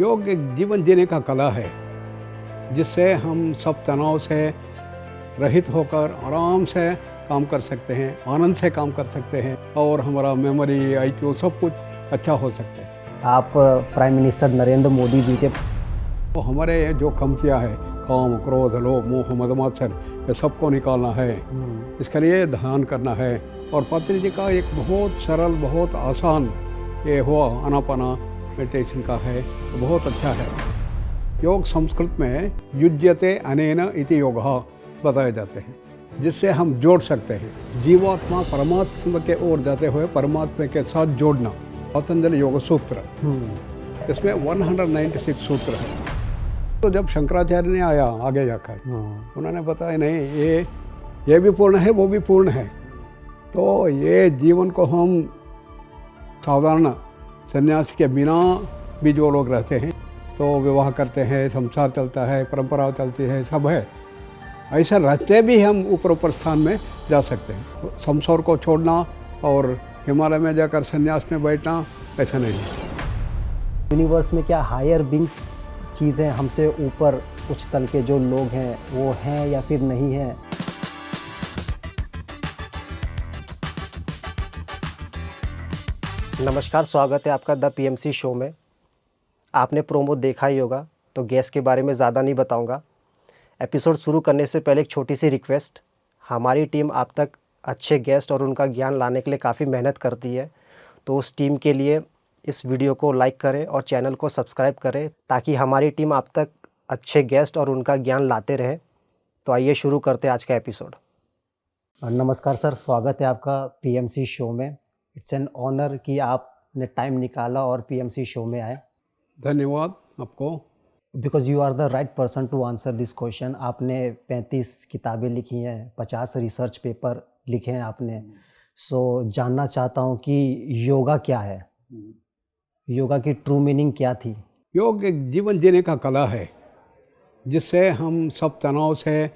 योग एक जीवन जीने का कला है जिससे हम सब तनाव से रहित होकर आराम से काम कर सकते हैं, आनंद से काम कर सकते हैं और हमारा मेमोरी, आईक्यू सब कुछ अच्छा हो सकता है। आप प्राइम मिनिस्टर नरेंद्र मोदी जी के तो हमारे जो कमतियाँ हैं, काम, क्रोध, लोभ, मोह, मद, मात्सर्य, ये सबको निकालना है। इसके लिए ध्यान करना है। और पतंजलि जी का एक बहुत सरल, बहुत आसान ये हुआ आनापाना मेडिटेशन का है, तो बहुत अच्छा है। योग संस्कृत में युज्यते अनेन इति योगः बताए जाते हैं, जिससे हम जोड़ सकते हैं जीवात्मा परमात्मा के ओर जाते हुए परमात्मा के साथ जोड़ना। पतंजलि योग सूत्र, इसमें 196 सूत्र है। तो जब शंकराचार्य ने आया आगे जाकर, उन्होंने बताया नहीं, ये भी पूर्ण है, वो भी पूर्ण है। तो ये जीवन को हम साधारण सन्यासी के बिना भी जो लोग रहते हैं, तो विवाह करते हैं, संसार चलता है, परंपरा चलती है, सब है, ऐसा रहते भी हम ऊपर स्थान में जा सकते हैं। तो संसार को छोड़ना और हिमालय में जाकर सन्यास में बैठना ऐसा नहीं है। यूनिवर्स में क्या हायर बींग्स चीज़ें हमसे ऊपर उच्च तल के जो लोग हैं वो हैं या फिर नहीं हैं? नमस्कार, स्वागत है आपका द पीएमसी शो में। आपने प्रोमो देखा ही होगा, तो गेस्ट के बारे में ज़्यादा नहीं बताऊंगा। एपिसोड शुरू करने से पहले एक छोटी सी रिक्वेस्ट, हमारी टीम आप तक अच्छे गेस्ट और उनका ज्ञान लाने के लिए काफ़ी मेहनत करती है, तो उस टीम के लिए इस वीडियो को लाइक करें और चैनल को सब्सक्राइब करें ताकि हमारी टीम आप तक अच्छे गेस्ट और उनका ज्ञान लाते रहे। तो आइए शुरू करते हैं आज का एपिसोड। नमस्कार सर, स्वागत है आपका पीएमसी शो में। इट्स एन ऑनर कि आपने टाइम निकाला और पीएमसी शो में आए। धन्यवाद आपको। Because you are the right person to answer this question. आपने 35 किताबें लिखी हैं, 50 रिसर्च पेपर लिखे हैं आपने। सो जानना चाहता हूँ कि योगा क्या है, योगा की ट्रू मीनिंग क्या थी? योग एक जीवन जीने का कला है जिससे हम सब तनाव से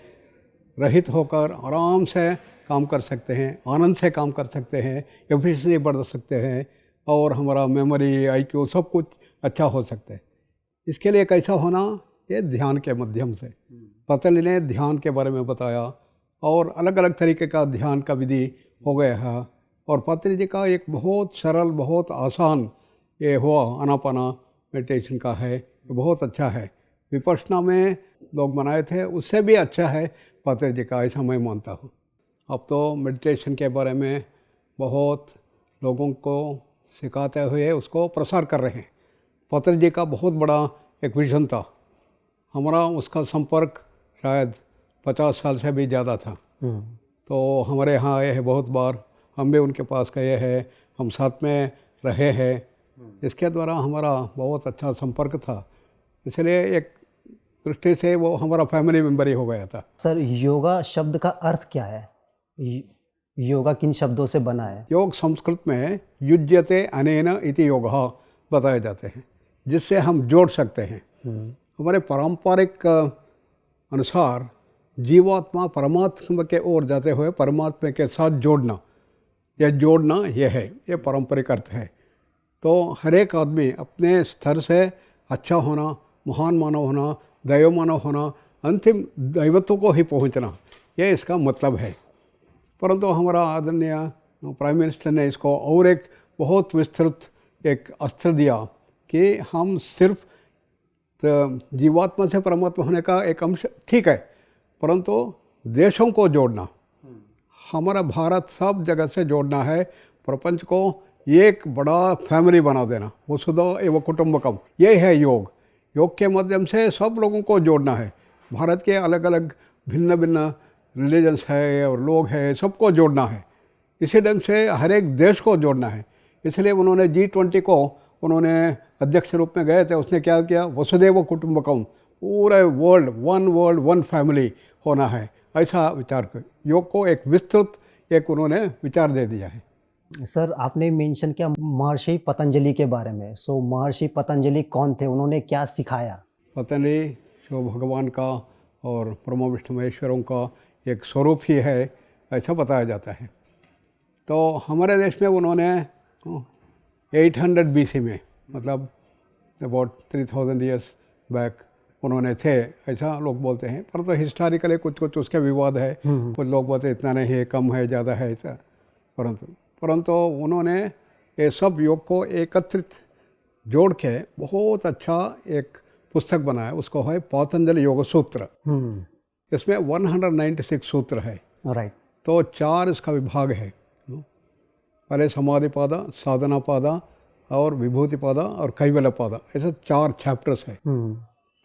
रहित होकर आराम से काम कर सकते हैं, आनंद से काम कर सकते हैं, एफिशिएंसी बढ़ा सकते हैं और हमारा मेमोरी, आईक्यू सब कुछ अच्छा हो सकता है। इसके लिए कैसा होना, ये ध्यान के माध्यम से। पतंजलि ने ध्यान के बारे में बताया और अलग अलग तरीके का ध्यान का विधि हो गया है। और पतंजलि जी का एक बहुत सरल, बहुत आसान ये हुआ आनापाना मेडिटेशन का है, ये बहुत अच्छा है। विपश्यना में लोग बनाए थे, उससे भी अच्छा है पतंजलि जी का, ऐसा मैं मानता हूँ। अब तो मेडिटेशन के बारे में बहुत लोगों को सिखाते हुए उसको प्रसार कर रहे हैं। पतंजलि जी का बहुत बड़ा एक विजन था, हमारा उसका संपर्क शायद 50 साल से भी ज़्यादा था। तो हमारे यहाँ आए हैं बहुत बार, हम भी उनके पास गए हैं, हम साथ में रहे हैं। इसके द्वारा हमारा बहुत अच्छा संपर्क था, इसलिए एक दृष्टि से वो हमारा फैमिली मेम्बर ही हो गया था। सर, योगा शब्द का अर्थ क्या है? योगा किन शब्दों से बना है? योग संस्कृत में युज्यते अनेन इति योगः बताए जाते हैं, जिससे हम जोड़ सकते हैं। हमारे पारंपरिक अनुसार जीवात्मा परमात्मा के ओर जाते हुए परमात्मा के साथ जोड़ना, यह है, ये पारंपरिक अर्थ है। तो हर एक आदमी अपने स्तर से अच्छा होना, महान मानव होना, दैव मानव होना, अंतिम दैवत्व को ही पहुंचना, यह इसका मतलब है। परंतु हमारा आदरणीय प्राइम मिनिस्टर ने इसको और एक बहुत विस्तृत एक अस्त्र दिया कि हम सिर्फ जीवात्मा से परमात्मा होने का एक अंश ठीक है, परंतु देशों को जोड़ना, हमारा भारत सब जगह से जोड़ना है, प्रपंच को एक बड़ा फैमिली बना देना, वसुधैव एवं कुटुंबकम, ये है योग। योग के माध्यम से सब लोगों को जोड़ना है। भारत के अलग अलग भिन्न भिन्न रिलीजन्स है और लोग हैं, सबको जोड़ना है। इसी ढंग से हर एक देश को जोड़ना है। इसलिए उन्होंने G20 को उन्होंने अध्यक्ष रूप में गए थे, उसने क्या किया, वसुधैव कुटुंबकम, पूरे वर्ल्ड वन फैमिली होना है, ऐसा विचार कर योग को एक विस्तृत एक उन्होंने विचार दे दिया है। सर, आपने मेंशन किया महर्षि पतंजलि के बारे में। सो महर्षि पतंजलि कौन थे, उन्होंने क्या सिखाया? पतंजलि जो भगवान का और ब्रह्मा विष्णु महेश्वरों का एक स्वरूप ही है, ऐसा बताया जाता है। तो हमारे देश में उन्होंने 800 BC में, मतलब अबाउट 3000 ईयर्स बैक उन्होंने थे, ऐसा लोग बोलते हैं। पर तो हिस्टोरिकली कुछ कुछ उसके विवाद है, कुछ लोग बोलते हैं इतना नहीं है, कम है, ज़्यादा है, ऐसा। परंतु उन्होंने ये सब योग को एकत्रित जोड़ के बहुत अच्छा एक पुस्तक बनाया, उसको है पतंजलि योग सूत्र। इसमें 196 सूत्र है। राइट। तो 4 इसका विभाग है। पहले समाधि पादा, साधना पादा और विभूति पादा और कैवल्य पादा, ऐसे 4 चैप्टर्स है।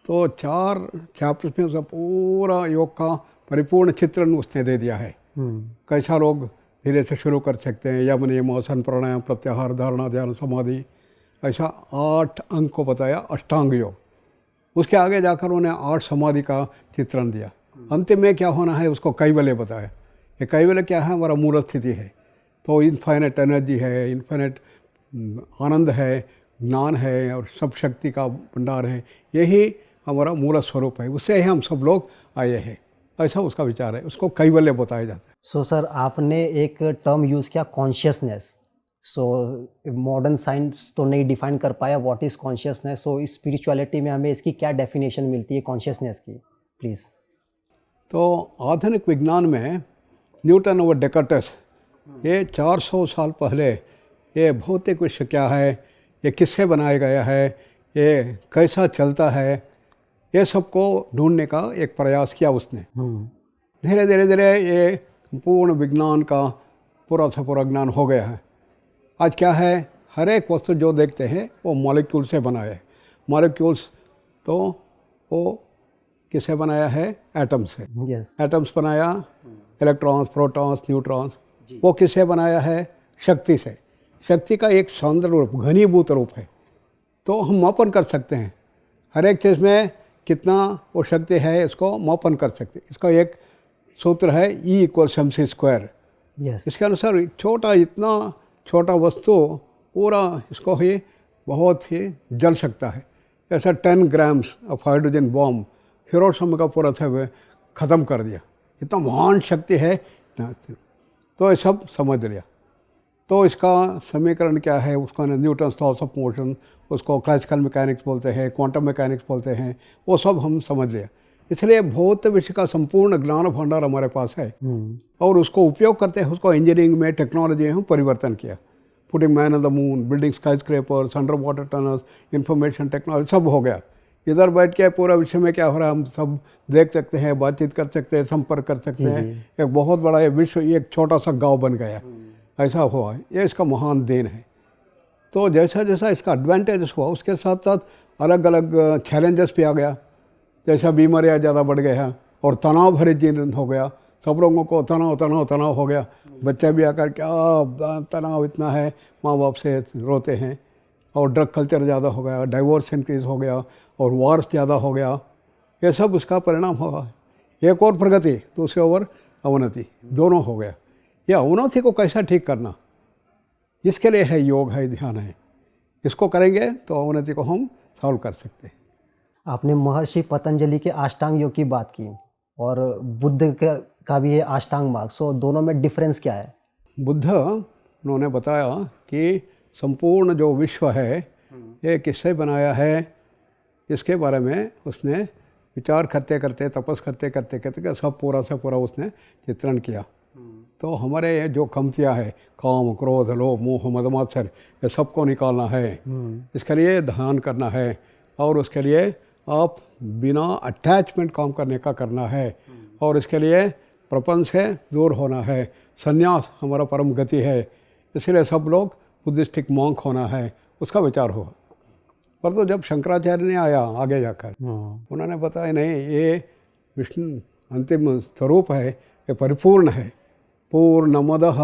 तो 4 चैप्टर्स में उसका पूरा योग का परिपूर्ण चित्रण उसने दे दिया है। कैसा लोग धीरे से शुरू कर सकते हैं, यम नियम आसन प्राणायाम प्रत्याहार धारणा ध्यान समाधि, ऐसा 8 अंग को बताया, अष्टांग योग। उसके आगे जाकर उन्हें 8 समाधि का चित्रण दिया। अंतिम में क्या होना है उसको कैवल्य बताया। ये कैवल्य क्या है, हमारा मूल स्थिति है। तो इनफाइनेट एनर्जी है, इनफाइनेट आनंद है, ज्ञान है और सब शक्ति का भंडार है, यही हमारा मूल स्वरूप है, उससे ही हम सब लोग आए हैं, ऐसा उसका विचार है। उसको कैवल्य बताया जाता है। सो सर, आपने एक टर्म यूज़ किया कॉन्शियसनेस। सो मॉडर्न साइंस तो नहीं डिफाइन कर पाया what is consciousness. So spirituality में हमें इसकी क्या डेफिनेशन मिलती है कॉन्शियसनेस की, प्लीज़? तो आधुनिक विज्ञान में न्यूटन और डेकार्टेस, ये 400 साल पहले ये भौतिक विश्व क्या है, ये किससे बनाया गया है, ये कैसा चलता है, ये सबको ढूंढने का एक प्रयास किया उसने। धीरे धीरे धीरे ये पूर्ण विज्ञान का पूरा से पूरा ज्ञान हो गया है। आज क्या है, हर एक वस्तु जो देखते हैं वो मॉलिक्यूल से बनाया है। मॉलिक्यूल्स तो वो किससे बनाया है, एटम से। यस। एटम्स बनाया, इलेक्ट्रॉन्स, प्रोटॉन्स, न्यूट्रॉन्स, वो किससे बनाया है, शक्ति से। शक्ति का एक सौंदर्य रूप, घनीभूत रूप है। तो हम मापन कर सकते हैं हर एक चीज़ में कितना वो शक्ति है, इसको मापन कर सकते हैं। इसका एक सूत्र है E = mc²। यस। इसके अनुसार छोटा, इतना छोटा वस्तु पूरा इसको ही बहुत ही जल सकता है। ऐसा 10 grams of hydrogen bomb Hiroshima का पूरा था ख़त्म कर दिया। इतना महान शक्ति है, तो ये सब समझ लिया। तो इसका समीकरण क्या है, उसका न्यूटन्स लॉस ऑफ मोशन, उसको क्लासिकल मैकेनिक्स बोलते हैं, क्वांटम मैकेनिक्स बोलते हैं, वो सब हम समझ लिया। इसलिए भौतिक विश्व का संपूर्ण ज्ञान भंडार हमारे पास है और उसको उपयोग करते हैं। उसको इंजीनियरिंग में, टेक्नोलॉजी में हम परिवर्तन किया। Putting man on the moon, building sky scrapers, under water tunnels, information technology, सब हो गया। इधर बैठ के पूरा विश्व में क्या हो रहा है हम सब देख सकते हैं, बातचीत कर सकते हैं, संपर्क कर सकते हैं। एक बहुत बड़ा ये विश्व एक छोटा सा गाँव बन गया, ऐसा हुआ है। ये इसका महान देन है। तो जैसा जैसा इसका एडवांटेज हुआ, उसके साथ साथ अलग अलग चैलेंजेस भी आ गया। जैसा बीमारियाँ ज़्यादा बढ़ गया और तनाव भरे जीवन हो गया, सब लोगों को तनाव तनाव तनाव हो गया। बच्चे भी आकर क्या तनाव इतना है, माँ बाप से रोते हैं। और ड्रग कल्चर ज़्यादा हो गया, डाइवोर्स इंक्रीज हो गया और वार्स ज़्यादा हो गया। ये सब उसका परिणाम हुआ। एक और प्रगति, दूसरी ओर अवनति, दोनों हो गया। ये अवनति को कैसा ठीक करना, इसके लिए है योग, है ध्यान है। इसको करेंगे तो अवनति को हम सॉल्व कर सकते हैं। आपने महर्षि पतंजलि के अष्टांग योग की बात की और बुद्ध का भी है अष्टांग मार्ग। सो दोनों में डिफरेंस क्या है? बुद्ध उन्होंने बताया कि संपूर्ण जो विश्व है ये किससे बनाया है, इसके बारे में उसने विचार करते करते, तपस करते करते करते सब पूरा से पूरा उसने चित्रण किया। तो हमारे जो कमतियाँ है, काम, क्रोध, लोभ, मोह, मद, मात्सर्य, ये सबको निकालना है। इसके लिए ध्यान करना है और उसके लिए आप बिना अटैचमेंट काम करने का करना है और इसके लिए प्रपंच से दूर होना है। संन्यास हमारा परम गति है, इसलिए सब लोग बुद्धिस्टिक मॉन्क होना है, उसका विचार हुआ। पर तो जब शंकराचार्य ने आया आगे जाकर, उन्होंने बताया नहीं, ये विष्णु अंतिम स्वरूप है, ये परिपूर्ण है। पूर्णमदः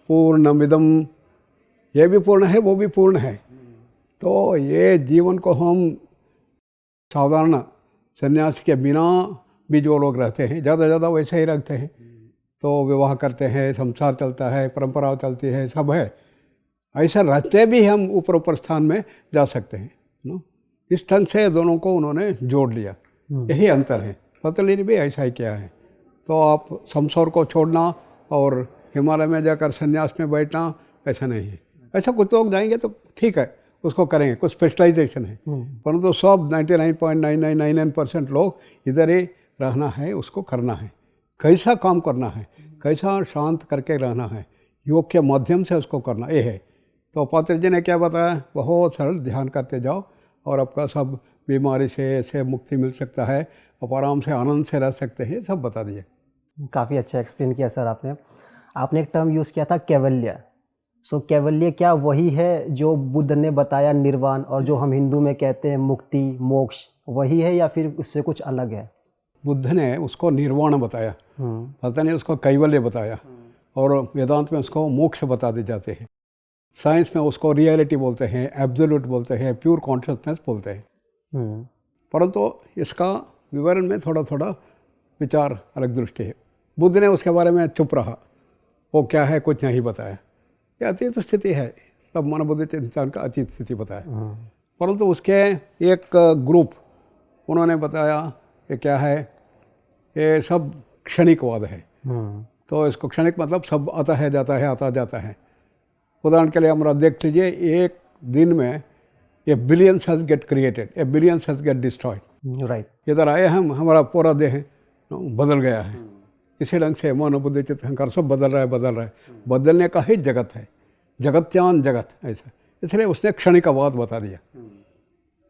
पूर्णमिदं, ये भी पूर्ण है, वो भी पूर्ण है। तो ये जीवन को हम साधारण सन्यास के बिना भी जो लोग रहते हैं, ज़्यादा ज़्यादा वैसे ही रखते हैं। तो विवाह करते हैं, संसार चलता है, परंपरा चलती है, सब है। ऐसा रहते भी हम ऊपर ऊपर स्थान में जा सकते हैं नो। इस ढंग से दोनों को उन्होंने जोड़ लिया, यही अंतर है। पतंजलि ने भी ऐसा ही किया है। तो आप संसार को छोड़ना और हिमालय में जाकर संन्यास में बैठना ऐसा नहीं है। ऐसा कुछ लोग जाएंगे तो ठीक है, उसको करेंगे, कुछ स्पेशलाइजेशन है। परंतु सब 99.9999% लोग इधर ही रहना है, उसको करना है, कैसा काम करना है, कैसा शांत करके रहना है, योग के माध्यम से उसको करना, ये है। तो पात्रे जी ने क्या बताया, बहुत सरल, ध्यान करते जाओ और आपका सब बीमारी से मुक्ति मिल सकता है, आप आराम से आनंद से रह सकते हैं, सब बता दिए। काफ़ी अच्छा एक्सप्लेन किया सर आपने। आपने एक टर्म यूज़ किया था कैवल्य। सो कैवल्य क्या वही है जो बुद्ध ने बताया निर्वाण, और जो हम हिंदू में कहते हैं मुक्ति मोक्ष, वही है या फिर उससे कुछ अलग है? बुद्ध ने उसको निर्वाण बताया, पता नहीं उसको कैवल्य बताया, और वेदांत में उसको मोक्ष बता दिए जाते हैं। साइंस में उसको रियलिटी बोलते हैं, एब्सोल्यूट बोलते हैं, प्योर कॉन्शियसनेस बोलते हैं। परंतु इसका विवरण में थोड़ा थोड़ा विचार अलग दृष्टि है। बुद्ध ने उसके बारे में चुप रहा, वो क्या है कुछ नहीं बताया, ये अतीत स्थिति है, तब मनोबुद्धि चिंतन का अतीत स्थिति बताया। परंतु उसके एक ग्रुप उन्होंने बताया ये क्या है, ये सब क्षणिकवाद है। तो इसको क्षणिक मतलब सब आता है जाता है, आता जाता है। उदाहरण के लिए हमारा देख लीजिए, एक दिन में ये billions has get created, A billions has get destroyed. Right. इधर आए हम, हमारा पूरा देह बदल गया है। इसी ढंग से मन बुद्धि चित्त अहंकार सब बदल रहा है। बदलने का ही जगत है, जगत्यान जगत ऐसा। इसलिए उसने क्षणिकवाद बता दिया।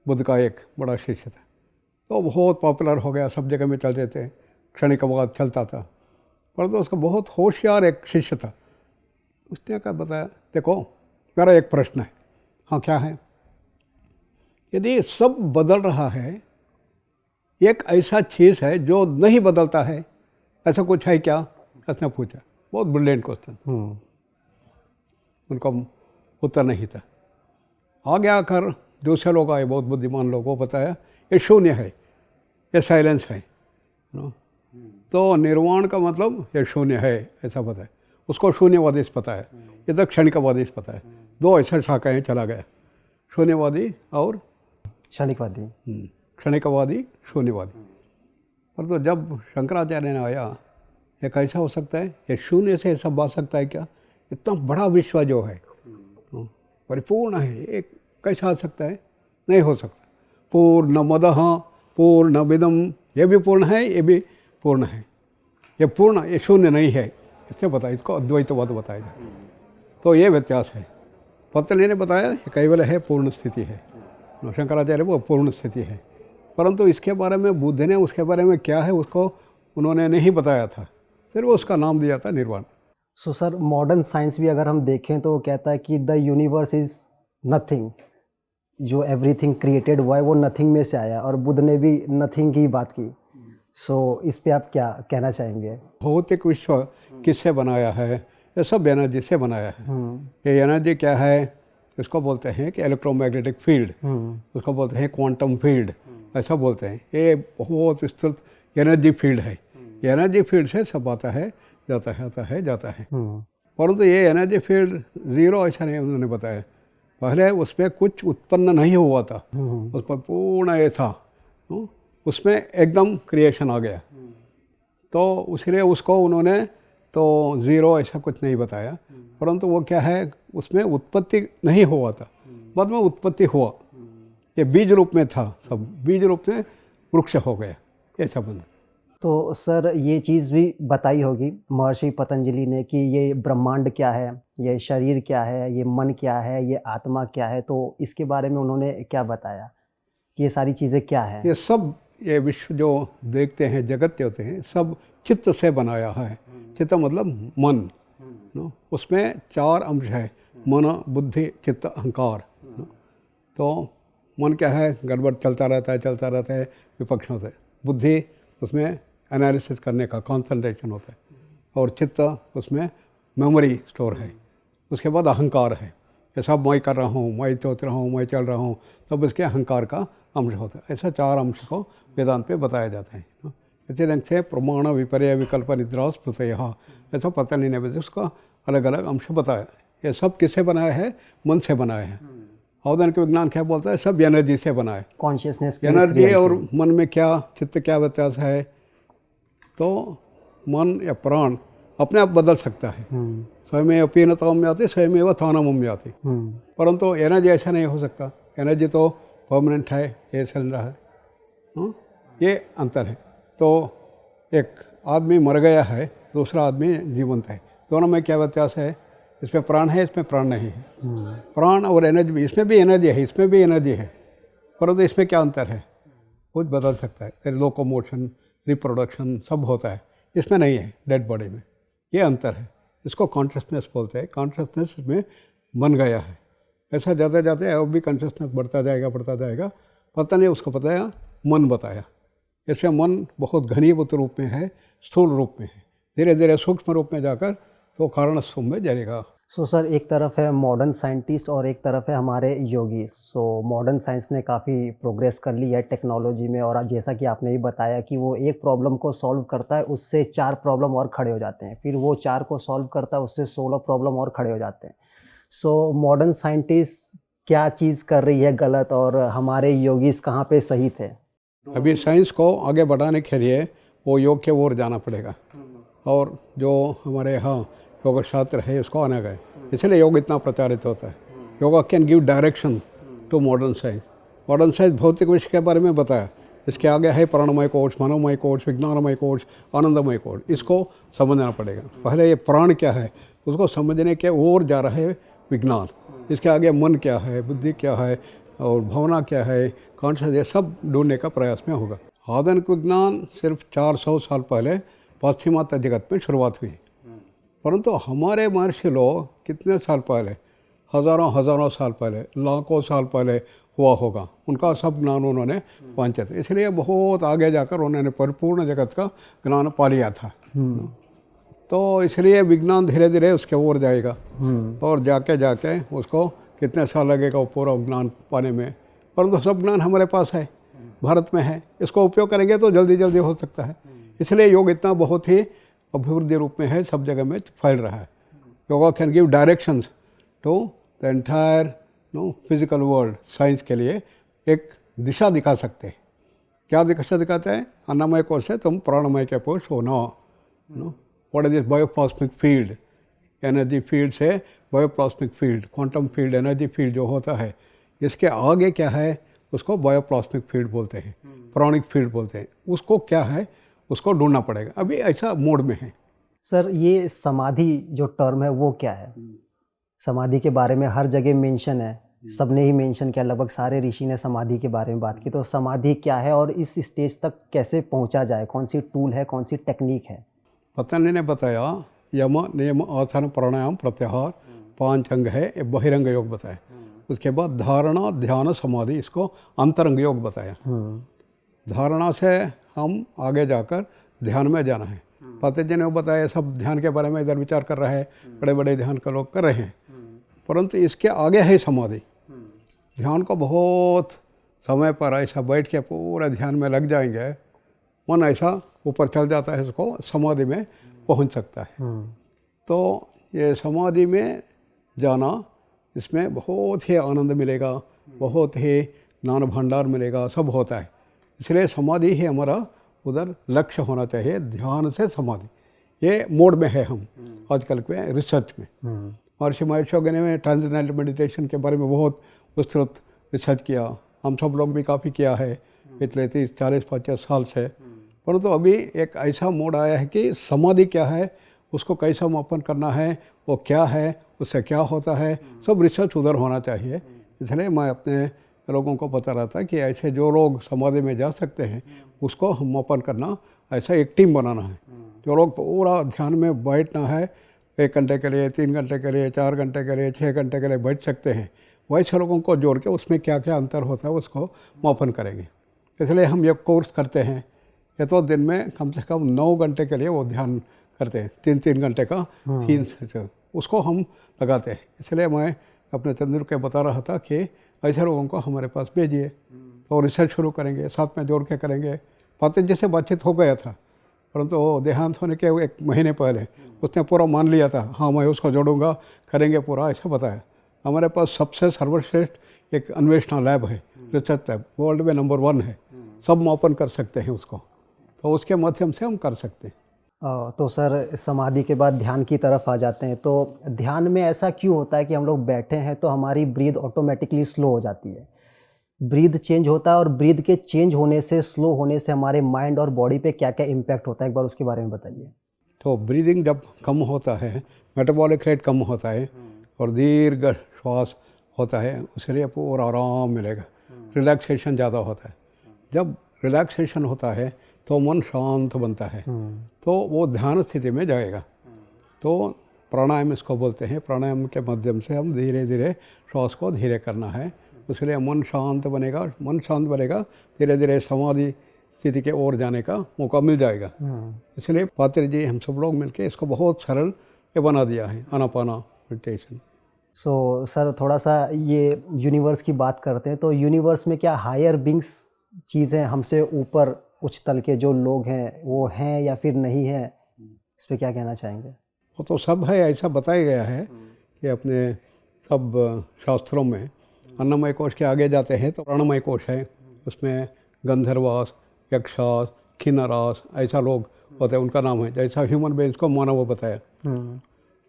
बुद्ध का एक बड़ा शिष्य था, तो बहुत पॉपुलर हो गया, सब जगह में चल रहे थे, क्षणिकवाद चलता था। परंतु उसका बहुत होशियार एक शिष्य था, उसने क्या बताया, देखो मेरा एक प्रश्न है। हाँ क्या है? यदि सब बदल रहा है, एक ऐसा चीज़ है जो नहीं बदलता है, ऐसा कुछ है क्या? उसने पूछा, बहुत ब्रिलियंट क्वेश्चन। उनका उत्तर नहीं था। आगे आकर दूसरे लोग आए, बहुत बुद्धिमान लोग, वो बताया ये शून्य है, ये साइलेंस है। तो निर्वाण का मतलब ये शून्य है, ऐसा बताया। उसको शून्यवादी पता है, इधर क्षणिकवादी पता है। दो ऐसा शाखाएँ चला गया, शून्यवादी और क्षणिकवादी। क्षणिकवादी, शून्यवादी। पर तो जब शंकराचार्य ने आया, ये कैसा हो सकता है, ये शून्य से सब बात सकता है क्या? इतना बड़ा विश्व जो है परिपूर्ण है, एक कैसा आ सकता है? नहीं हो सकता। पूर्णमदः पूर्णमिदं, ये भी पूर्ण है, ये भी पूर्ण है। ये पूर्ण, ये शून्य नहीं है, इसने बताया, इसको अद्वैतवाद बताया जाता है। तो ये व्यत्यास है। पतंजलि ने बताया ये केवल है, पूर्ण स्थिति है। शंकराचार्य वो पूर्ण स्थिति है। परंतु इसके बारे में बुद्ध ने उसके बारे में क्या है उसको उन्होंने नहीं बताया था, फिर वो उसका नाम दिया था निर्वाण। सो सर, मॉडर्न साइंस भी अगर हम देखें तो वो कहता है कि द यूनिवर्स इज़ नथिंग, जो एवरीथिंग क्रिएटेड हुआ है वो नथिंग में से आया, और बुद्ध ने भी नथिंग की बात की। सो इस पे आप क्या कहना चाहेंगे? भौतिक विश्व किससे बनाया है? ये सब एनर्जी से बनाया है। ये एनर्जी क्या है? इसको बोलते हैं कि इलेक्ट्रोमैग्नेटिक फील्ड, उसको बोलते हैं क्वांटम फील्ड, ऐसा बोलते हैं। ये बहुत विस्तृत एनर्जी फील्ड है। ये एनर्जी फील्ड से सब आता है, जाता है, आता है, जाता है। परंतु ये एनर्जी फील्ड ज़ीरो ऐसा नहीं उन्होंने बताया। पहले उसमें कुछ उत्पन्न नहीं हुआ था, उस पर पूर्ण ये था, उसमें एकदम क्रिएशन आ गया। तो इसलिए उसको उन्होंने तो ज़ीरो ऐसा कुछ नहीं बताया। परंतु वो क्या है, उसमें उत्पत्ति नहीं हुआ था, बाद में उत्पत्ति हुआ। ये बीज रूप में था, सब बीज रूप में वृक्ष हो गया, ऐसा बन। तो सर ये चीज़ भी बताई होगी महर्षि पतंजलि ने कि ये ब्रह्मांड क्या है, ये शरीर क्या है, ये मन क्या है, ये आत्मा क्या है, तो इसके बारे में उन्होंने क्या बताया कि ये सारी चीज़ें क्या है? ये सब, ये विश्व जो देखते हैं, जगत होते हैं, सब चित्त से बनाया है। चित्त मतलब मन, उसमें चार अंश है, मन बुद्धि चित्त अहंकार। तो मन क्या है, गड़बड़ चलता रहता है विपक्षों से। बुद्धि उसमें एनालिसिस करने का कंसंट्रेशन होता है, और चित्त उसमें मेमोरी स्टोर है। उसके बाद अहंकार है, ये सब मैं कर रहा हूँ, मैं सोच रहा हूँ, मैं चल रहा हूँ, तब इसके अहंकार का अंश होता है। ऐसा चार अंश को वेदांत पे बताया जाता है। इसी ढंग से प्रमाण विपर्य विकल्प निद्रा स्मृतय, ऐसा पतंजलि ने भी उसका अलग अलग अंश बताया। ये सब किससे बनाया है? मन से बनाया है। औदनिक विज्ञान क्या बोलता है? सब एनर्जी से बना है। कॉन्शियसनेस, एनर्जी और मन में क्या, चित्त क्या व्यत्यास है? तो मन या प्राण अपने आप बदल सकता है, स्वयमेव पीनताम याति स्वयमेव थानमम याति। परंतु एनर्जी ऐसा नहीं हो सकता, एनर्जी तो परमानेंट है, ये चल रहा है। ये अंतर है। तो एक आदमी मर गया है, दूसरा आदमी जीवंत है, दोनों में क्या व्यत्यास है? इसमें प्राण है, इसमें प्राण नहीं है। प्राण और एनर्जी भी, इसमें भी एनर्जी है, इसमें भी एनर्जी है, परंतु इसमें क्या अंतर है? कुछ बदल सकता है, लोकोमोशन, रिप्रोडक्शन सब होता है, इसमें नहीं है डेड बॉडी में। ये अंतर है, इसको कॉन्शसनेस बोलते हैं। कॉन्शसनेस में बन गया है, ऐसा जाते जाते अब भी कॉन्शसनेस बढ़ता जाएगा, पता नहीं उसको पता है मन बताया। ऐसे मन बहुत घनीभूत रूप में है, स्थूल रूप में है, धीरे धीरे सूक्ष्म रूप में जाकर तो कारण स्वरूप में जाएगा। सो सर, एक तरफ है मॉडर्न साइंटिस्ट और एक तरफ है हमारे योगी। सो मॉडर्न साइंस ने काफ़ी प्रोग्रेस कर ली है टेक्नोलॉजी में, और जैसा कि आपने भी बताया कि वो एक प्रॉब्लम को सॉल्व करता है, उससे 4 प्रॉब्लम और खड़े हो जाते हैं, फिर वो 4 को सॉल्व करता है, उससे 16 प्रॉब्लम और खड़े हो जाते हैं। सो मॉडर्न साइंटिस्ट क्या चीज़ कर रही है गलत, और हमारे योगीज कहाँ पे सही थे? अभी साइंस को आगे बढ़ाने के लिए वो योग के ओर जाना पड़ेगा, और जो हमारे यहाँ योग शास्त्र है उसको आना गए, इसलिए योग इतना प्रचारित होता है। Yoga can give direction to modern science. Modern science भौतिक विषय के बारे में बताया, इसके आगे है प्राणमय कोश, मनोमय कोश, विज्ञानमय कोश, आनंदमय कोश, इसको समझना पड़ेगा। पहले ये प्राण क्या है उसको समझने के ओर जा रहा है विज्ञान, इसके आगे मन क्या है, बुद्धि क्या है, और भावना क्या है, कॉन्शियस, ये सब ढूंढने का प्रयास में होगा। आधुनिक विज्ञान सिर्फ 400 साल पहले पाश्चिमात्य जगत में शुरुआत हुई, परंतु हमारे महर्षि लोग कितने साल पहले, हज़ारों साल पहले, लाखों साल पहले हुआ होगा, उनका सब ज्ञान उन्होंने पहुँचे थे, इसलिए बहुत आगे जाकर उन्होंने परिपूर्ण जगत का ज्ञान पा लिया था। तो इसलिए विज्ञान धीरे धीरे उसके ओर जाएगा, और जाके उसको कितने साल लगेगा वो पूरा ज्ञान पाने में, परंतु सब ज्ञान हमारे पास है, भारत में है, इसको उपयोग करेंगे तो जल्दी जल्दी हो सकता है। इसलिए योग इतना बहुत ही अभिवृद्धि रूप में है, सब जगह में फैल रहा है। Yoga can give directions to the entire physical world. साइंस के लिए एक दिशा दिखा सकते हैं। क्या दिशा दिखाते हैं? अन्नमय कोश से तुम प्राणमय के पोष हो ना। What is this bioplasmic field? Energy field से bioplasmic field, quantum field, energy field जो होता है, इसके आगे क्या है उसको बायोप्लास्मिक फील्ड बोलते हैं, प्राणिक फील्ड बोलते हैं। उसको क्या है उसको ढूंढना पड़ेगा, अभी ऐसा मोड में है। सर, ये समाधि जो टर्म है वो क्या है? समाधि के बारे में हर जगह मेंशन है, सबने ही मेंशन किया, लगभग सारे ऋषि ने समाधि के बारे में बात की। तो समाधि क्या है और इस स्टेज तक कैसे पहुंचा जाए? कौन सी टूल है, कौन सी टेक्निक है? पतंजलि ने बताया यम नियम आसन प्राणायाम प्रत्याहार 5 अंग है, ये बहिरंग योग बताया। उसके बाद धारणा ध्यान समाधि, इसको अंतरंग योग बताया। धारणा से हम आगे जाकर ध्यान में जाना है। पतंजलि ने बताया सब ध्यान के बारे में इधर विचार कर रहे हैं, बड़े बड़े ध्यान के लोग कर रहे हैं, परंतु इसके आगे है समाधि। ध्यान को बहुत समय पर ऐसा बैठ के पूरा ध्यान में लग जाएंगे, मन ऐसा ऊपर चल जाता है, इसको समाधि में पहुंच सकता है। तो ये समाधि में जाना, इसमें बहुत ही आनंद मिलेगा, बहुत ही ज्ञान भंडार मिलेगा, सब होता है। इसलिए समाधि ही हमारा उधर लक्ष्य होना चाहिए, ध्यान से समाधि। ये मोड में है हम आजकल के रिसर्च में। महर्षि महेश योगी ने ट्रांसेंडेंटल मेडिटेशन के बारे में बहुत विस्तृत रिसर्च किया, हम सब लोग भी काफ़ी किया है पिछले 30-40-50 साल से। परंतु अभी एक ऐसा मोड आया है कि समाधि क्या है, उसको कैसा मापन करना है, वो क्या है, उससे क्या होता है, सब रिसर्च उधर होना चाहिए। इसलिए मैं अपने लोगों को बता रहा था कि ऐसे जो लोग समाधि में जा सकते हैं उसको हम मापन करना, ऐसा एक टीम बनाना है। जो लोग पूरा ध्यान में बैठना है, 1 घंटे के लिए, 3 घंटे के लिए, 4 घंटे के लिए, 6 घंटे के लिए बैठ सकते हैं, वैसे लोगों को जोड़ के उसमें क्या क्या अंतर होता है उसको मापन करेंगे। इसलिए हम ये कोर्स करते हैं, ये तो दिन में कम से कम 9 घंटे के लिए वो ध्यान करते हैं, 3-3 घंटे का 3 उसको हम लगाते हैं। इसलिए मैं अपने चंद्र के बता रहा था कि ऐसे लोगों को हमारे पास भेजिए, तो रिसर्च शुरू करेंगे, साथ में जोड़ के करेंगे। पतंजलि से बातचीत हो गया था, परंतु वो देहांत होने के 1 महीने पहले उसने पूरा मान लिया था, हाँ मैं उसको जोड़ूंगा, करेंगे पूरा, ऐसा बताया। हमारे पास सबसे सर्वश्रेष्ठ एक अन्वेषणा लैब है, रिसर्च लैब, वर्ल्ड में नंबर 1 है, सब मापन कर सकते हैं उसको, तो उसके माध्यम से हम कर सकते हैं। तो सर समाधि के बाद ध्यान की तरफ आ जाते हैं। तो ध्यान में ऐसा क्यों होता है कि हम लोग बैठे हैं तो हमारी ब्रीथ ऑटोमेटिकली स्लो हो जाती है? ब्रीथ चेंज होता है और ब्रीथ के चेंज होने से, स्लो होने से हमारे माइंड और बॉडी पे क्या-क्या इम्पैक्ट होता है, एक बार उसके बारे में बताइए? तो ब्रीदिंग जब कम होता है, मेटाबॉलिक रेट कम होता है और दीर्घ श्वास होता है, उसके पूरा आराम मिलेगा, रिलैक्सेशन ज़्यादा होता है। जब रिलैक्सेशन होता है तो मन शांत बनता है, तो वो ध्यान स्थिति में जाएगा। तो प्राणायाम इसको बोलते हैं। प्राणायाम के माध्यम से हम धीरे धीरे श्वास को धीरे करना है, इसलिए मन शांत बनेगा। मन शांत बनेगा, धीरे धीरे समाधि स्थिति के ओर जाने का मौका मिल जाएगा। इसलिए पात्र जी हम सब लोग मिलके इसको बहुत सरल ये बना दिया है, आनापाना मेडिटेशन। सो सर थोड़ा सा ये यूनिवर्स की बात करते हैं, तो यूनिवर्स में क्या हायर बींग्स चीज़ें हमसे ऊपर उच्च तल के जो लोग हैं वो हैं या फिर नहीं हैं, इस पे क्या कहना चाहेंगे? वो तो सब है, ऐसा बताया गया है कि अपने सब शास्त्रों में अन्नमय कोश के आगे जाते हैं तो प्राणमय कोश है, उसमें गंधर्वास, यक्षास, किन्नरास ऐसा लोग होते हैं, उनका नाम है। जैसा ह्यूमन बीइंग्स को मानव बताया,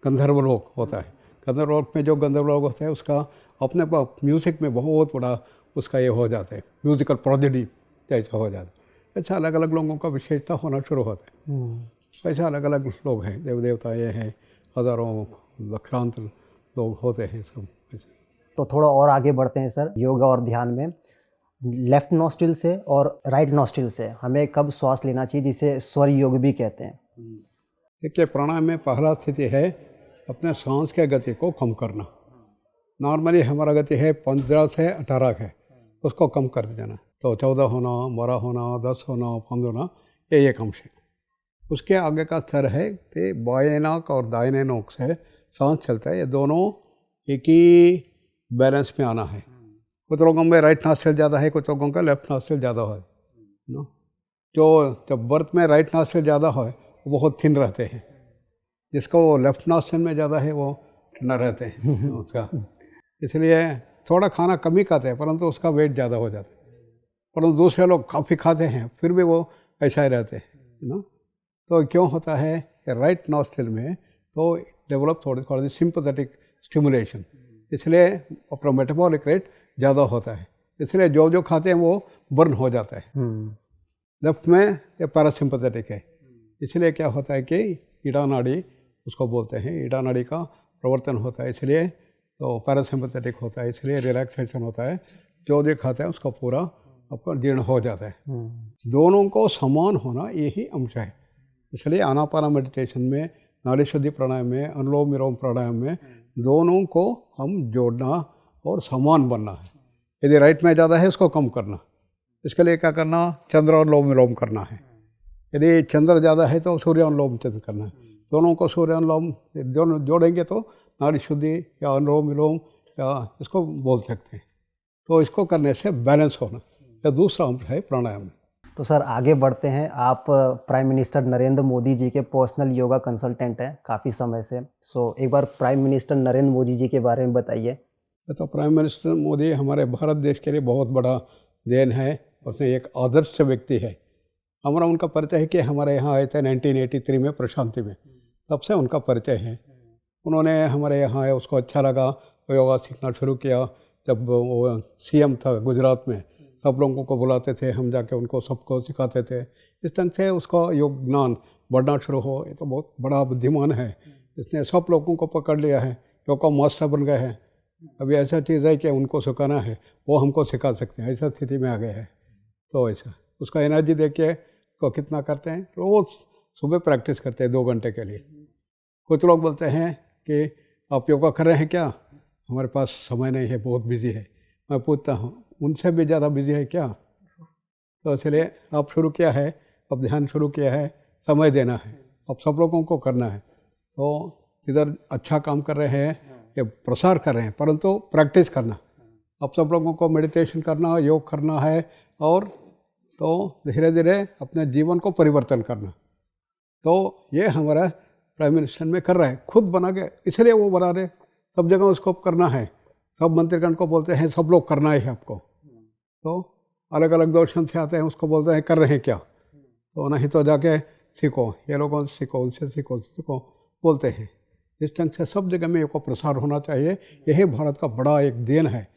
गंधर्व लोग होता है। गंधर्व लोग में जो गंधर्व लोग होते हैं उसका अपने म्यूज़िक में बहुत बड़ा उसका ये हो जाता है, म्यूज़िकल प्रोडिजी जैसा हो जाता है। ऐसा अलग अलग लोगों का विशेषता होना शुरू होता है। ऐसा अलग अलग लोग हैं, देव देवता ये हैं, हज़ारों लक्षांतर लोग होते हैं सब। तो थोड़ा और आगे बढ़ते हैं सर, योगा और ध्यान में लेफ़्ट नॉस्ट्रिल से और राइट नॉस्ट्रिल से हमें कब श्वास लेना चाहिए, जिसे स्वर योग भी कहते हैं? देखिए, प्राणायाम में पहला स्थिति है अपने सांस के गति को कम करना। नॉर्मली हमारा गति है 15 से 18 है, उसको कम कर देना। तो 14 होना, 12 होना, 10 होना, 15 होना, ये कम से। उसके आगे का स्तर है कि बाएं नाक और दाहिने नाक से सांस चलता है, ये दोनों एक ही बैलेंस में आना है। कुछ लोगों में राइट नॉस्ट्रिल ज़्यादा है, कुछ लोगों का लेफ्ट नॉस्ट्रिल ज़्यादा है। नो, जो जब बर्थ में राइट नॉस्ट्रिल ज़्यादा है वो बहुत थिन रहते हैं, जिसको लेफ्ट नॉस्ट्रिल में ज़्यादा है वो ठंडा रहते हैं उसका। इसलिए थोड़ा खाना कम ही खाते हैं परंतु उसका वेट ज़्यादा हो जाता है। परंतु दूसरे लोग काफ़ी खाते हैं फिर भी वो ऐसा ही रहते हैं ना। तो क्यों होता है कि राइट नॉस्ट्रिल में तो डेवलप थोड़ी सिंपैथेटिक स्टिमुलेशन, इसलिए अपना मेटाबॉलिक रेट ज़्यादा होता है, इसलिए जो जो खाते हैं वो बर्न हो जाता है। लेफ्ट में ये पैरासिम्पैथेटिक है, इसलिए क्या होता है कि ईड़ा नाड़ी उसको बोलते हैं, ईड़ा नाड़ी का प्रवर्तन होता है, इसलिए तो पैरासिम्पैथेटिक होता है, इसलिए रिलैक्सेशन होता है। जो जो खाता है उसका पूरा आपका जीर्ण हो जाता है। दोनों को समान होना यही अंश है। इसलिए आनापाना मेडिटेशन में, नाड़ी शुद्धि प्राणायाम में, अनुलोम विलोम प्राणायाम में दोनों को हम जोड़ना और समान बनना है। यदि राइट में ज़्यादा है उसको कम करना, इसके लिए क्या करना, चंद्र अनुलोम विलोम करना है। यदि चंद्र ज़्यादा है तो सूर्य अनुलोम चंद्र करना है। दोनों को सूर्य अनुलोम दोनों जोड़ेंगे तो नाड़ी शुद्धि या अनुलोम विलोम या इसको बोल सकते हैं। तो इसको करने से बैलेंस होना, यह दूसरा अंश है प्राणायाम में। तो सर आगे बढ़ते हैं। आप प्राइम मिनिस्टर नरेंद्र मोदी जी के पर्सनल योगा कंसल्टेंट हैं काफ़ी समय से। सो एक बार प्राइम मिनिस्टर नरेंद्र मोदी जी के बारे में बताइए। तो प्राइम मिनिस्टर मोदी हमारे भारत देश के लिए बहुत बड़ा देन है, उसने एक आदर्श व्यक्ति है। हमारा उनका परिचय है कि हमारे यहाँ आए थे 1983 में प्रशांति में, तब से उनका परिचय है। उन्होंने हमारे यहाँ आए, उसको अच्छा लगा, योगा सीखना शुरू किया। जब वो सीएम था गुजरात में, सब लोगों को बुलाते थे, हम जाके उनको सबको सिखाते थे। इस ढंग से उसका योग ज्ञान बढ़ना शुरू हो। ये तो बहुत बड़ा बुद्धिमान है, इसने सब लोगों को पकड़ लिया है, योग का मास्टर बन गए हैं। अभी ऐसा चीज़ है कि उनको सिखाना है वो हमको सिखा सकते हैं, ऐसा स्थिति में आ गए हैं। तो ऐसा उसका एनर्जी देख के को कितना करते हैं, रोज़ सुबह प्रैक्टिस करते हैं 2 घंटे के लिए। कुछ लोग बोलते हैं कि आप योगा कर रहे हैं क्या, हमारे पास समय नहीं है, बहुत बिजी है। मैं पूछता हूँ उनसे भी ज़्यादा बिजी है क्या? तो इसलिए आप शुरू किया है, अब ध्यान शुरू किया है, समय देना है, अब सब लोगों को करना है। तो इधर अच्छा काम कर रहे हैं, ये प्रसार कर रहे हैं, परंतु प्रैक्टिस करना, अब सब लोगों को मेडिटेशन करना, योग करना है और तो धीरे धीरे अपने जीवन को परिवर्तन करना। तो ये हमारा प्राइम मिनिस्टर में कर रहा है, खुद बना के, इसलिए वो बना रहे, सब जगह उसको करना है। सब मंत्रीगण को बोलते हैं सब लोग करना ही है आपको। तो अलग अलग दर्शन से आते हैं, उसको बोलते हैं कर रहे हैं क्या, तो नहीं तो जाके सीखो, ये लोगों से सीखो, उनसे सीखो बोलते हैं। इस ढंग से सब जगह में इसको प्रसार होना चाहिए। यही भारत का बड़ा एक देन है।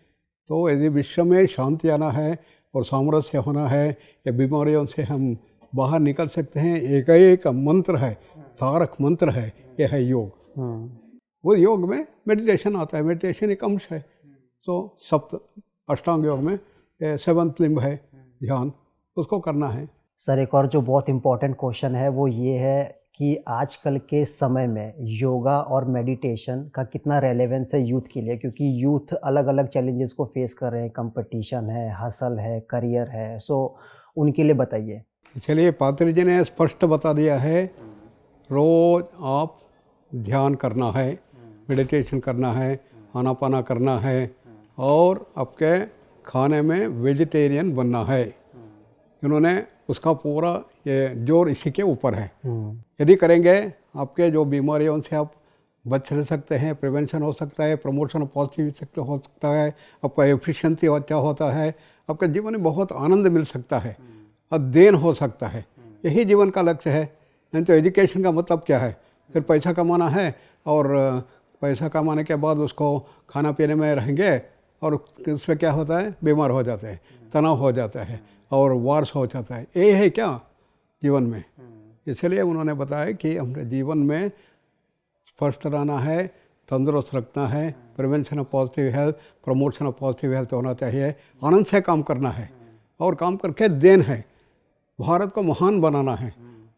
तो यदि विश्व में शांति आना है और सामरस्य होना है, या बीमारियों से हम बाहर निकल सकते हैं, एक मंत्र है, तारक मंत्र है, यह है योग। वो योग में मेडिटेशन आता है, मेडिटेशन एक अंश है। तो सप्त अष्टांग योग में 7th लिंब है ध्यान, उसको करना है। सर एक और जो बहुत इम्पोर्टेंट क्वेश्चन है वो ये है कि आजकल के समय में योगा और मेडिटेशन का कितना रेलेवेंस है यूथ के लिए, क्योंकि यूथ अलग अलग चैलेंजेस को फेस कर रहे हैं, कंपटीशन है, हसल है, करियर है, सो उनके लिए बताइए। चलिए, पात्री जी ने स्पष्ट बता दिया है, रोज आप ध्यान करना है, मेडिटेशन करना है, आनापाना करना है, और आपके खाने में वेजिटेरियन बनना है। इन्होंने उसका पूरा ये जोर इसी के ऊपर है। यदि करेंगे, आपके जो बीमारियों से आप बच सकते हैं, प्रिवेंशन हो सकता है, प्रमोशन पॉजिटिव हो सकता है, आपका एफिशिएंसी अच्छा होता है, आपके जीवन में बहुत आनंद मिल सकता है, अध्ययन हो सकता है। यही जीवन का लक्ष्य है। नहीं तो एजुकेशन का मतलब क्या है? फिर पैसा कमाना है, और पैसा कमाने के बाद उसको खाना पीने में रहेंगे, और उसमें क्या होता है? बीमार हो जाते हैं, तनाव हो जाता है, और वार्स हो जाता है। ये है क्या जीवन में? इसलिए उन्होंने बताया कि हमें जीवन में स्पष्ट रहना है, तंदुरुस्त रखना है, prevention of positive health, promotion of positive health होना चाहिए, आनंद से काम करना है, और काम करके देन है, भारत को महान बनाना है,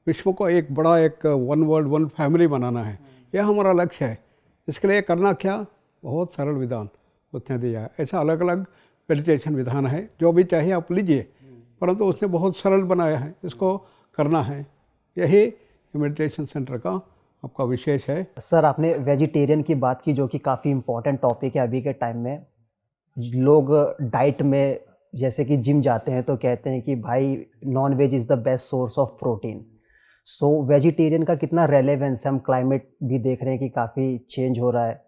विश्व को एक बड़ा एक वन वर्ल्ड वन फैमिली बनाना है। यह हमारा लक्ष्य है। इसके लिए करना क्या? बहुत सरल विधान उसने दिया है। ऐसा अलग अलग मेडिटेशन विधान है, जो भी चाहिए आप लीजिए, परंतु उसने बहुत सरल बनाया है, इसको करना है। यही मेडिटेशन सेंटर का आपका विशेष है। सर आपने वेजिटेरियन की बात की, जो कि काफ़ी इम्पोर्टेंट टॉपिक है अभी के टाइम में। लोग डाइट में जैसे कि जिम जाते हैं तो कहते हैं कि भाई non veg is the best source of protein. So vegetarian का कितना रेलेवेंस है? हम क्लाइमेट भी देख रहे हैं कि काफ़ी चेंज हो रहा है,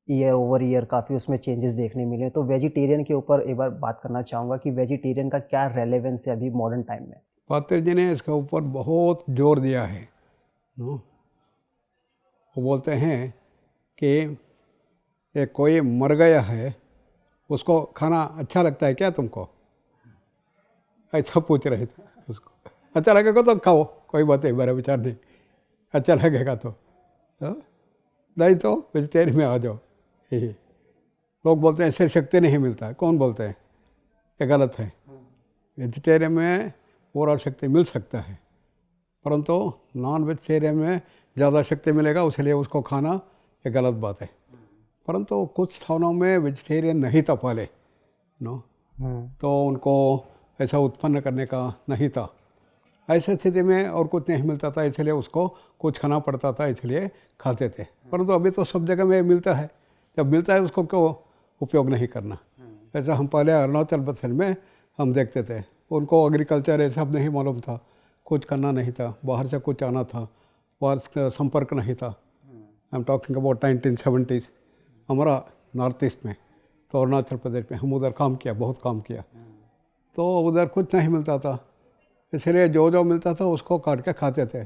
ईयर ओवर ईयर काफ़ी उसमें चेंजेस देखने मिले। तो वेजिटेरियन के ऊपर एक बार बात करना चाहूँगा कि वेजिटेरियन का क्या रेलेवेंस है अभी मॉडर्न टाइम में? पात्र जी ने इसके ऊपर बहुत जोर दिया है। नो, वो बोलते हैं कि एक कोई मर गया है, उसको खाना अच्छा लगता है क्या तुमको? ऐसा पूछ रहे थे उसको। अच्छा लगेगा तो खाओ, कोई बात नहीं, मेरा विचार नहीं। अच्छा लगेगा तो, नहीं तो वेजिटेरियन में आ जाओ। यही लोग बोलते हैं इससे शक्ति नहीं मिलता है। कौन बोलते हैं? ये गलत है। वेजिटेरियन में पूरा शक्ति मिल सकता है, परंतु नॉन वेजिटेरियन में ज़्यादा शक्ति मिलेगा, इसलिए उसको खाना ये गलत बात है। परंतु कुछ स्थानों में वेजिटेरियन नहीं था पहले, नो, तो उनको ऐसा उत्पन्न करने का नहीं था। ऐसे स्थिति में और कुछ नहीं मिलता था, इसलिए उसको कुछ खाना पड़ता था, इसलिए खाते थे। परंतु अभी तो सब जगह में मिलता है। जब मिलता है उसको क्यों उपयोग नहीं करना? ऐसा हम पहले अरुणाचल प्रदेश में हम देखते थे, उनको एग्रीकल्चर ये सब नहीं मालूम था, कुछ करना नहीं था, बाहर से कुछ आना था, बाहर संपर्क नहीं था। I am talking about 1970s, हमारा नॉर्थ ईस्ट में, तो अरुणाचल प्रदेश में हम उधर काम किया, बहुत काम किया। तो उधर कुछ नहीं मिलता था, इसलिए जो जो मिलता था उसको काट के खाते थे।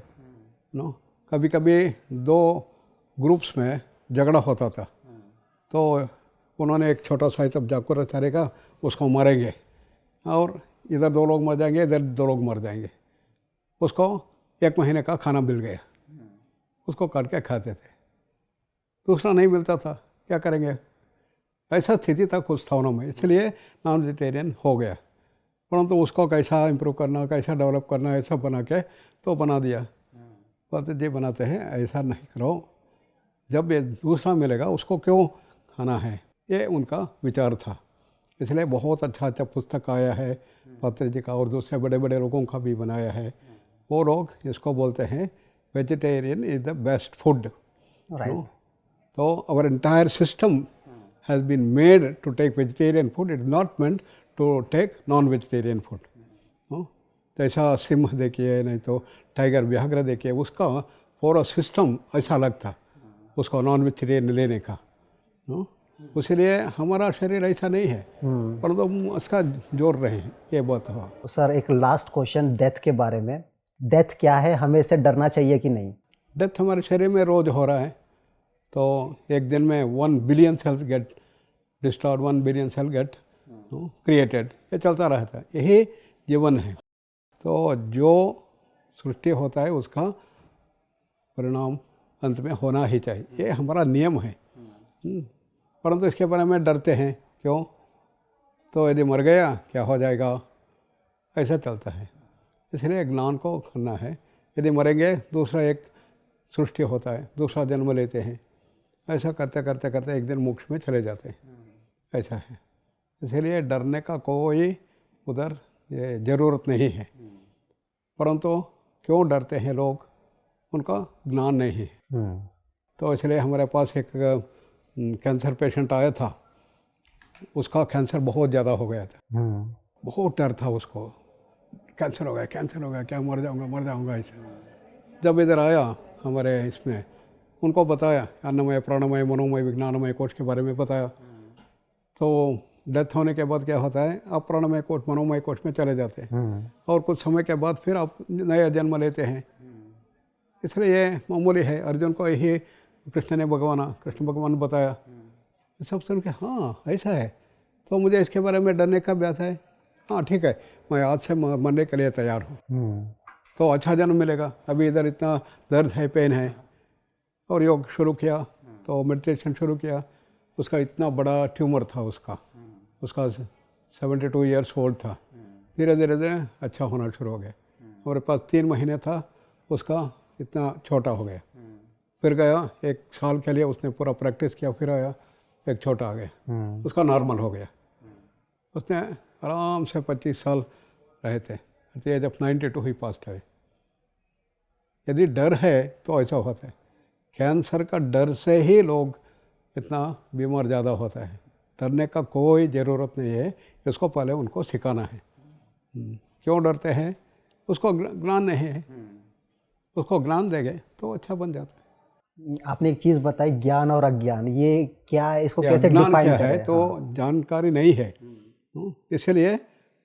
नो, कभी कभी 2 ग्रुप्स में झगड़ा होता था, तो उन्होंने एक छोटा सा सब जाकुर चलेगा, उसको मारेंगे, और इधर 2 लोग मर जाएंगे, इधर 2 लोग मर जाएंगे। उसको 1 महीने का खाना मिल गया, उसको काट के खाते थे। दूसरा नहीं मिलता था, क्या करेंगे? ऐसा स्थिति था कुछ स्थानों में, इसलिए नॉन वेजिटेरियन हो गया। परंतु उसको कैसा इम्प्रूव करना, कैसा डेवलप करना, ऐसा बना के तो बना दिया। बात ये बनाते हैं, ऐसा नहीं करो, जब ये दूसरा मिलेगा उसको क्यों खाना है, ये उनका विचार था। इसलिए बहुत अच्छा अच्छा पुस्तक आया है पात्र जी का, और दूसरे बड़े बड़े लोगों का भी बनाया है। वो लोग इसको बोलते हैं vegetarian is the best food. तो our entire system has been made to take vegetarian food, it is not meant to take non vegetarian food. तो ऐसा सिंह देखिए, नहीं तो टाइगर, व्याघ्र देखिए, उसका पूरा सिस्टम ऐसा लगता उसको नॉन वेजिटेरियन लेने का। इसलिए हमारा शरीर ऐसा नहीं है, परंतु हम उसका जोड़ रहे हैं, ये बात हुआ। सर एक लास्ट क्वेश्चन डेथ के बारे में, डेथ क्या है, हमें इससे डरना चाहिए कि नहीं? डेथ हमारे शरीर में रोज हो रहा है, तो एक दिन में 1 billion cells get destroyed, 1 billion cell get created, ये चलता रहता है, यही जीवन है। तो जो सृष्टि होता है उसका परिणाम अंत में होना ही चाहिए, ये हमारा नियम है। परंतु इसके बारे में डरते हैं, क्यों? तो यदि मर गया क्या हो जाएगा, ऐसा चलता है। इसलिए ज्ञान को करना है। यदि मरेंगे दूसरा एक सृष्टि होता है, दूसरा जन्म लेते हैं, ऐसा करते करते करते एक दिन मोक्ष में चले जाते हैं, ऐसा है। इसलिए डरने का कोई उधर ये ज़रूरत नहीं है। परंतु क्यों डरते हैं लोग? उनका ज्ञान नहीं है। तो इसलिए हमारे पास एक कैंसर पेशेंट आया था, उसका कैंसर बहुत ज़्यादा हो गया था, बहुत डर था उसको, कैंसर हो गया, कैंसर हो गया, क्या मर जाऊंगा ऐसे। जब इधर आया हमारे इसमें, उनको बताया अन्नमय प्राणमय मनोमय विज्ञानमय कोश के बारे में बताया। तो डेथ होने के बाद क्या होता है, आप प्राणमय कोश मनोमय कोश में चले जाते हैं और कुछ समय के बाद फिर आप नया जन्म लेते हैं। इसलिए ये मामूली है। अर्जुन को यही कृष्ण भगवान बताया। सब सुन के हाँ ऐसा है, तो मुझे इसके बारे में डरने का ब्यास है। हाँ ठीक है, मैं आज से मरने के लिए तैयार हूँ, तो अच्छा जन्म मिलेगा। अभी इधर इतना दर्द है, पेन है, और योग शुरू किया, तो मेडिटेशन शुरू किया। उसका इतना बड़ा ट्यूमर था, उसका 72 ईयर्स ओल्ड था। धीरे धीरे अच्छा होना शुरू हो गया। हमारे पास 3 महीने था, उसका इतना छोटा हो गया। फिर गया 1 साल के लिए, उसने पूरा प्रैक्टिस किया, फिर आया एक छोटा आ गया, उसका नॉर्मल हो गया। उसने आराम से 25 साल रहे थे। At the age of 92 he passed है। यदि डर है तो ऐसा होता है। कैंसर का डर से ही लोग इतना बीमार ज़्यादा होता है। डरने का कोई ज़रूरत नहीं है, इसको पहले उनको सिखाना है। क्यों डरते हैं? उसको ज्ञान नहीं है, उसको ज्ञान देंगे तो अच्छा बन जाता है। आपने एक चीज़ बताई, ज्ञान और अज्ञान, ये क्या है, इसको या कैसे ज्ञान डिफाइन क्या करें? है? तो जानकारी नहीं है, इसलिए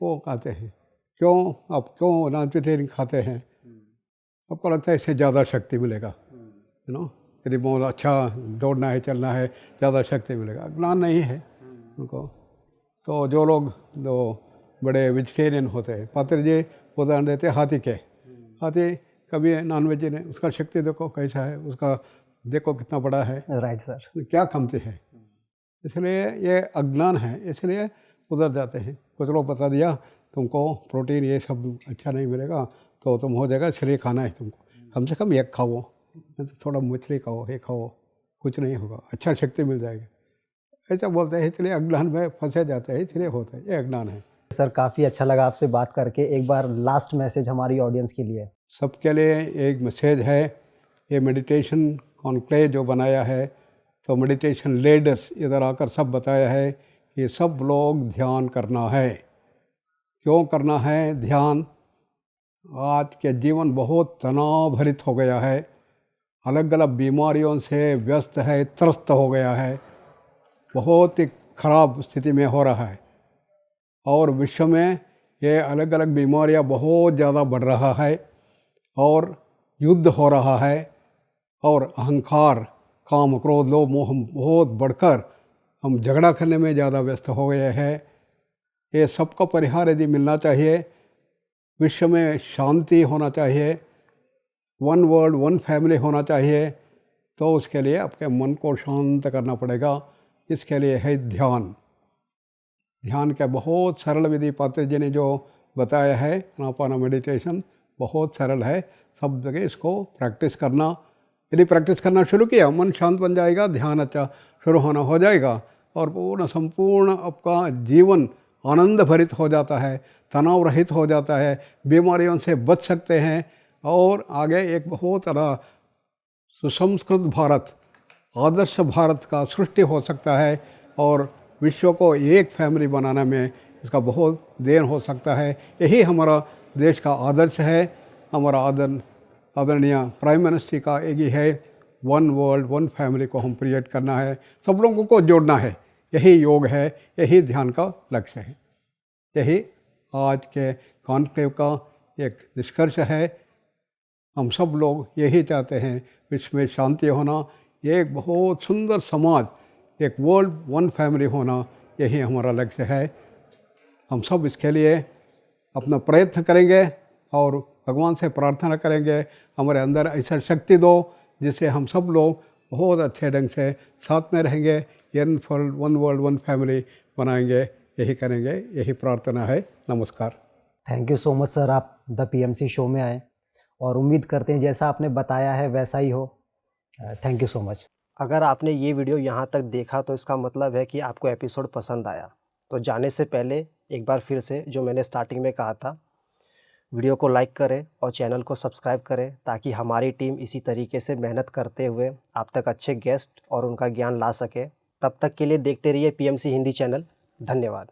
वो कहते हैं क्यों आप क्यों नॉन वेजिटेरियन खाते हैं? आपको लगता है इससे ज़्यादा शक्ति मिलेगा, यदि बहुत अच्छा दौड़ना है, चलना है, ज़्यादा शक्ति मिलेगा। ज्ञान नहीं है उनको। तो जो लोग जो बड़े वेजिटेरियन होते हैं, पात्र जी उदाहरण देते हैं हाथी के। हाथी कभी नॉन वेजिटेरियन, उसका शक्ति देखो कैसा है, उसका देखो कितना बड़ा है, राइट सर। क्या कमती है। इसलिए ये अज्ञान है, इसलिए उधर जाते हैं। कुछ लोग बता दिया तुमको प्रोटीन ये सब अच्छा नहीं मिलेगा, तो तुम हो जाएगा, इसलिए खाना है तुमको, कम से कम एक खाओ, तो थोड़ा मछली खाओ, ये खाओ, कुछ नहीं होगा, अच्छा शक्ति मिल जाएगी, ऐसा बोलते हैं। इसलिए अज्ञान में फंसे जाते हैं, इसलिए होता है, ये अज्ञान है। सर काफ़ी अच्छा लगा आपसे बात करके। एक बार लास्ट मैसेज हमारी ऑडियंस के लिए। सबके लिए एक मैसेज है, ये मेडिटेशन कॉन्क्लेव जो बनाया है, तो मेडिटेशन लीडर्स इधर आकर सब बताया है कि सब लोग ध्यान करना है। क्यों करना है ध्यान? आज के जीवन बहुत तनाव भरित हो गया है, अलग अलग बीमारियों से व्यस्त है, त्रस्त हो गया है, बहुत ही खराब स्थिति में हो रहा है। और विश्व में ये अलग अलग बीमारियां बहुत ज़्यादा बढ़ रहा है, और युद्ध हो रहा है, और अहंकार, काम, क्रोध, लोभ, मोह बहुत बढ़कर हम झगड़ा करने में ज़्यादा व्यस्त हो गए हैं। ये सबका परिहार यदि मिलना चाहिए, विश्व में शांति होना चाहिए, 1 वर्ल्ड 1 फैमिली होना चाहिए, तो उसके लिए आपके मन को शांत करना पड़ेगा। इसके लिए है ध्यान। ध्यान का बहुत सरल विधि पात्र जी ने जो बताया है, आनापाना मेडिटेशन बहुत सरल है। सब जगह इसको प्रैक्टिस करना, यदि प्रैक्टिस करना शुरू किया, मन शांत बन जाएगा, ध्यान अच्छा शुरू होना हो जाएगा, और पूर्ण संपूर्ण आपका जीवन आनंद भरित हो जाता है, तनाव रहित हो जाता है, बीमारियों से बच सकते हैं, और आगे एक बहुत बड़ा सुसंस्कृत भारत, आदर्श भारत का सृष्टि हो सकता है, और विश्व को एक फैमिली बनाने में इसका बहुत देर हो सकता है। यही हमारा देश का आदर्श है। हमारा आदरणीय प्राइम मिनिस्टर का एक ही है, 1 वर्ल्ड 1 फैमिली को हम क्रिएट करना है, सब लोगों को जोड़ना है। यही योग है, यही ध्यान का लक्ष्य है। यही आज के कॉन्क्लेव का एक निष्कर्ष है। हम सब लोग यही चाहते हैं, विश्व में शांति होना, एक बहुत सुंदर समाज, एक वर्ल्ड वन फैमिली होना, यही हमारा लक्ष्य है। हम सब इसके लिए अपना प्रयत्न करेंगे और भगवान से प्रार्थना करेंगे हमारे अंदर ऐसा शक्ति दो जिससे हम सब लोग बहुत अच्छे ढंग से साथ में रहेंगे, वन वर्ल्ड वन फैमिली बनाएंगे। यही करेंगे, यही प्रार्थना है। नमस्कार। Thank you so much sir, आप द पीएमसी शो में आए और उम्मीद करते हैं जैसा आपने बताया है वैसा ही हो। Thank you so much. अगर आपने ये वीडियो यहाँ तक देखा तो इसका मतलब है कि आपको एपिसोड पसंद आया। तो जाने से पहले एक बार फिर से जो मैंने स्टार्टिंग में कहा था, वीडियो को लाइक करें और चैनल को सब्सक्राइब करें ताकि हमारी टीम इसी तरीके से मेहनत करते हुए आप तक अच्छे गेस्ट और उनका ज्ञान ला सके। तब तक के लिए देखते रहिए पीएमसी हिंदी चैनल। धन्यवाद।